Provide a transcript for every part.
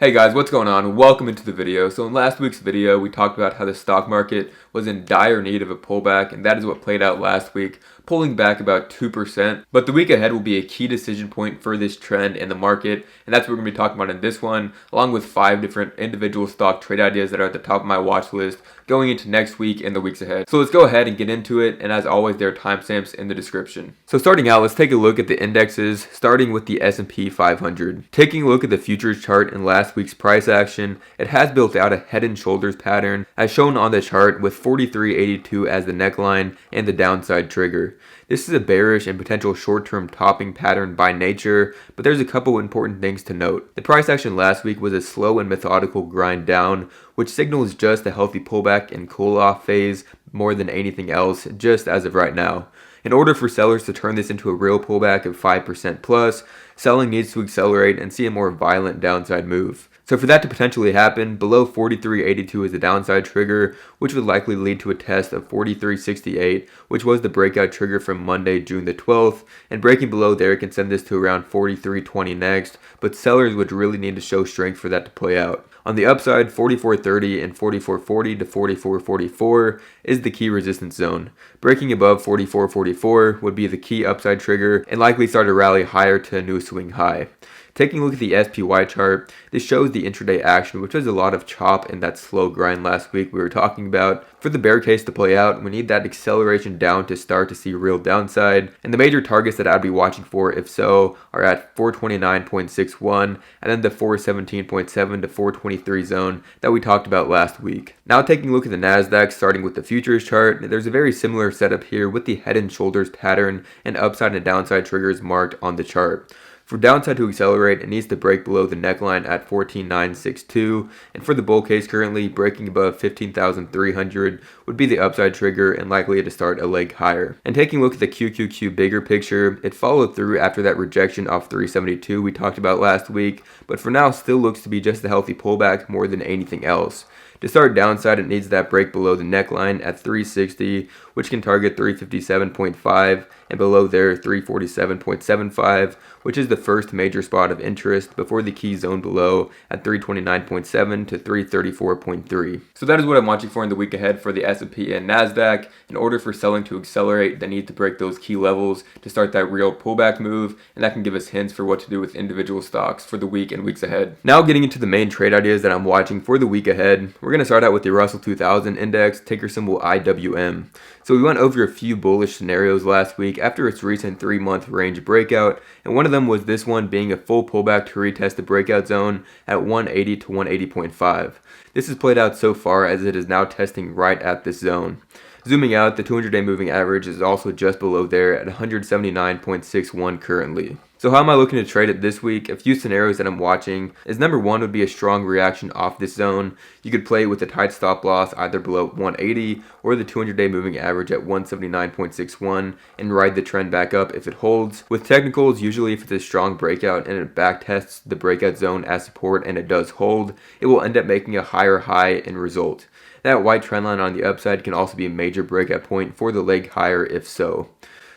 Hey guys, what's going on? Welcome into the video. So in last week's video, we talked about how the stock market was in dire need of a pullback, and that is what played out last week, pulling back about 2%. But the week ahead will be a key decision point for this trend in the market, and that's what we're going to be talking about in this one, along with 5 different individual stock trade ideas that are at the top of my watch list going into next week and the weeks ahead. So let's go ahead and get into it, and as always, there are timestamps in the description. So starting out, let's take a look at the indexes, starting with the S&P 500. Taking a look at the futures chart in last week's price action, it has built out a head and shoulders pattern as shown on the chart with 43.82 as the neckline and the downside trigger. This is a bearish and potential short-term topping pattern by nature, but there's a couple important things to note. The price action last week was a slow and methodical grind down, which signals just a healthy pullback and cool-off phase more than anything else, just as of right now. In order for sellers to turn this into a real pullback of 5% plus, selling needs to accelerate and see a more violent downside move. So for that to potentially happen, below 43.82 is the downside trigger, which would likely lead to a test of 43.68, which was the breakout trigger from Monday, June the 12th, and breaking below there can send this to around 43.20 next, but sellers would really need to show strength for that to play out. On the upside, 44.30 and 44.40 to 44.44 is the key resistance zone. Breaking above 44.44 would be the key upside trigger and likely start a rally higher to a new swing high. Taking a look at the SPY chart, this shows the intraday action, which was a lot of chop in that slow grind last week we were talking about. For the bear case to play out, we need that acceleration down to start to see real downside, and the major targets that I'd be watching for if so are at 429.61 and then the 417.7 to 423 zone that we talked about last week. Now taking a look at the Nasdaq, starting with the futures chart, there's a very similar setup here with the head and shoulders pattern and upside and downside triggers marked on the chart. For downside to accelerate, it needs to break below the neckline at 14.962, and for the bull case currently, breaking above 15,300 would be the upside trigger and likely to start a leg higher. And taking a look at the QQQ bigger picture, it followed through after that rejection off 372 we talked about last week, but for now still looks to be just a healthy pullback more than anything else. To start downside, it needs that break below the neckline at 360, which can target 357.5, and below there 347.75, which is the first major spot of interest before the key zone below at 329.7 to 334.3. So that is what I'm watching for in the week ahead for the S&P and Nasdaq. In order for selling to accelerate, they need to break those key levels to start that real pullback move, and that can give us hints for what to do with individual stocks for the week and weeks ahead. Now getting into the main trade ideas that I'm watching for the week ahead, we're going to start out with the Russell 2000 index, ticker symbol IWM. So we went over a few bullish scenarios last week after its recent 3-month range breakout, and one of them was this one being a full pullback to retest the breakout zone at 180 to 180.5. This has played out so far as it is now testing right at this zone. Zooming out, the 200-day moving average is also just below there at 179.61 currently. So how am I looking to trade it this week? A few scenarios that I'm watching is number one would be a strong reaction off this zone. You could play with a tight stop loss either below 180 or the 200-day moving average at 179.61 and ride the trend back up if it holds. With technicals, usually if it's a strong breakout and it back tests the breakout zone as support and it does hold, it will end up making a higher high in result. That white trend line on the upside can also be a major breakout point for the leg higher if so.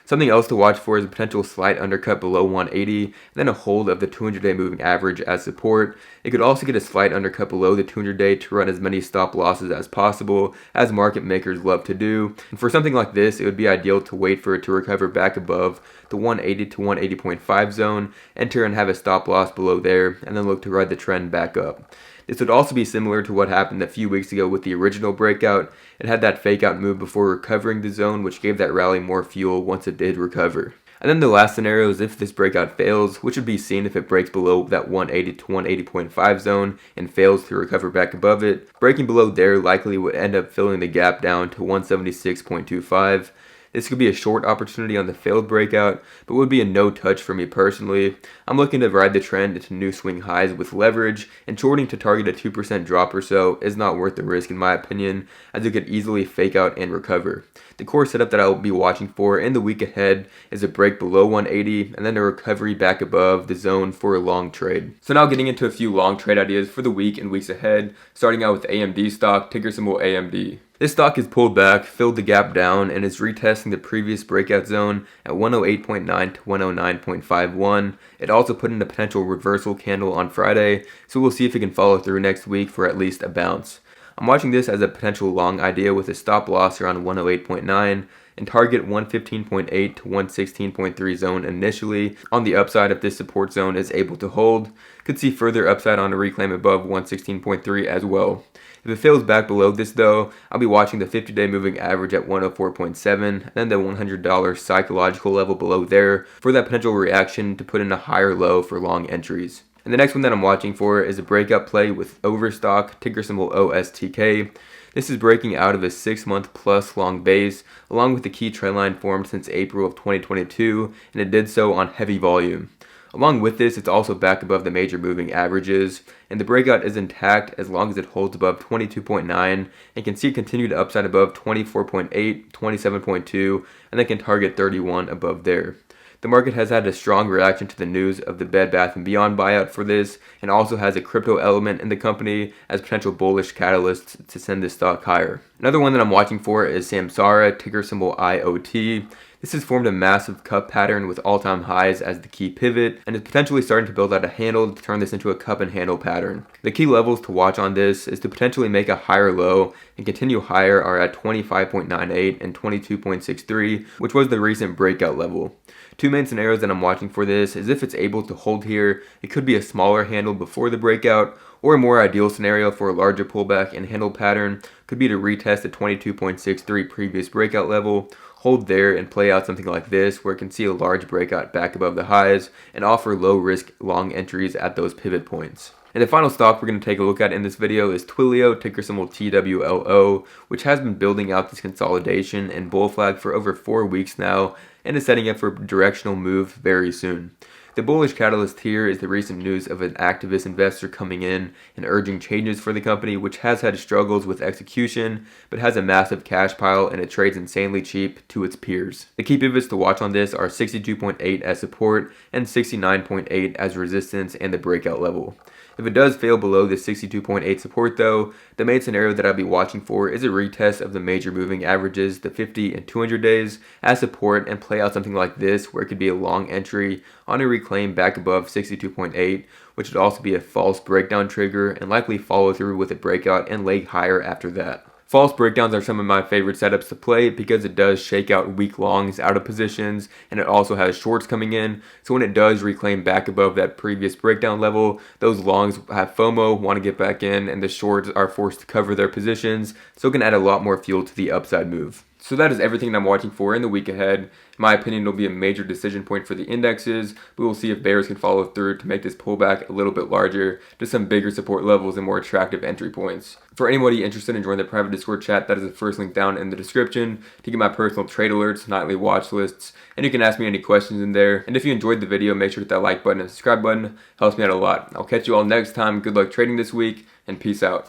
Something else to watch for is a potential slight undercut below 180, then a hold of the 200-day moving average as support. It could also get a slight undercut below the 200-day to run as many stop losses as possible, as market makers love to do. And for something like this, it would be ideal to wait for it to recover back above the 180 to 180.5 zone, enter and have a stop loss below there, and then look to ride the trend back up. This would also be similar to what happened a few weeks ago with the original breakout. It had that fake out move before recovering the zone, which gave that rally more fuel once it did recover. And then the last scenario is if this breakout fails, which would be seen if it breaks below that 180 to 180.5 zone and fails to recover back above it. Breaking below there likely would end up filling the gap down to 176.25. This could be a short opportunity on the failed breakout, but would be a no touch for me personally. I'm looking to ride the trend into new swing highs with leverage, and shorting to target a 2% drop or so is not worth the risk in my opinion, as it could easily fake out and recover. The core setup that I will be watching for in the week ahead is a break below 180 and then a recovery back above the zone for a long trade. So now getting into a few long trade ideas for the week and weeks ahead, starting out with AMD stock, ticker symbol AMD. This stock has pulled back, filled the gap down, and is retesting the previous breakout zone at 108.9 to 109.51. It also put in a potential reversal candle on Friday, so we'll see if it can follow through next week for at least a bounce. I'm watching this as a potential long idea with a stop loss around 108.9 and target 115.8 to 116.3 zone initially. On the upside, if this support zone is able to hold, could see further upside on a reclaim above 116.3 as well. If it fails back below this though, I'll be watching the 50-day moving average at 104.7, then the $100 psychological level below there for that potential reaction to put in a higher low for long entries. And the next one that I'm watching for is a breakout play with Overstock, ticker symbol OSTK. This is breaking out of a 6-month plus long base, along with the key trendline formed since April of 2022, and it did so on heavy volume. Along with this, it's also back above the major moving averages, and the breakout is intact as long as it holds above 22.9 and can see continued upside above 24.8, 27.2, and then can target 31 above there. The market has had a strong reaction to the news of the Bed Bath & Beyond buyout for this, and also has a crypto element in the company as potential bullish catalysts to send this stock higher. Another one that I'm watching for is Samsara, ticker symbol IOT. This has formed a massive cup pattern with all-time highs as the key pivot, and is potentially starting to build out a handle to turn this into a cup and handle pattern. The key levels to watch on this is to potentially make a higher low and continue higher are at 25.98 and 22.63, which was the recent breakout level. Two main scenarios that I'm watching for this is if it's able to hold here, it could be a smaller handle before the breakout, or a more ideal scenario for a larger pullback and handle pattern could be to retest the 22.63 previous breakout level, hold there and play out something like this where it can see a large breakout back above the highs and offer low risk long entries at those pivot points. And the final stock we're going to take a look at in this video is Twilio, ticker symbol TWLO, which has been building out this consolidation and bull flag for over 4 weeks now and is setting up for a directional move very soon. The bullish catalyst here is the recent news of an activist investor coming in and urging changes for the company, which has had struggles with execution, but has a massive cash pile and it trades insanely cheap to its peers. The key pivots to watch on this are 62.8 as support and 69.8 as resistance and the breakout level. If it does fail below the 62.8 support though, the main scenario that I'll be watching for is a retest of the major moving averages, the 50 and 200 days, as support and play out something like this where it could be a long entry on a reclaim back above 62.8, which would also be a false breakdown trigger and likely follow through with a breakout and leg higher after that. False breakdowns are some of my favorite setups to play because it does shake out weak longs out of positions and it also has shorts coming in. So when it does reclaim back above that previous breakdown level, those longs have FOMO, want to get back in, and the shorts are forced to cover their positions. So it can add a lot more fuel to the upside move. So that is everything that I'm watching for in the week ahead. In my opinion, it'll be a major decision point for the indexes. We will see if bears can follow through to make this pullback a little bit larger to some bigger support levels and more attractive entry points. For anybody interested in joining the private Discord chat, that is the first link down in the description to get my personal trade alerts, nightly watch lists, and you can ask me any questions in there. And if you enjoyed the video, make sure to hit that like button and subscribe button. It helps me out a lot. I'll catch you all next time. Good luck trading this week, and peace out.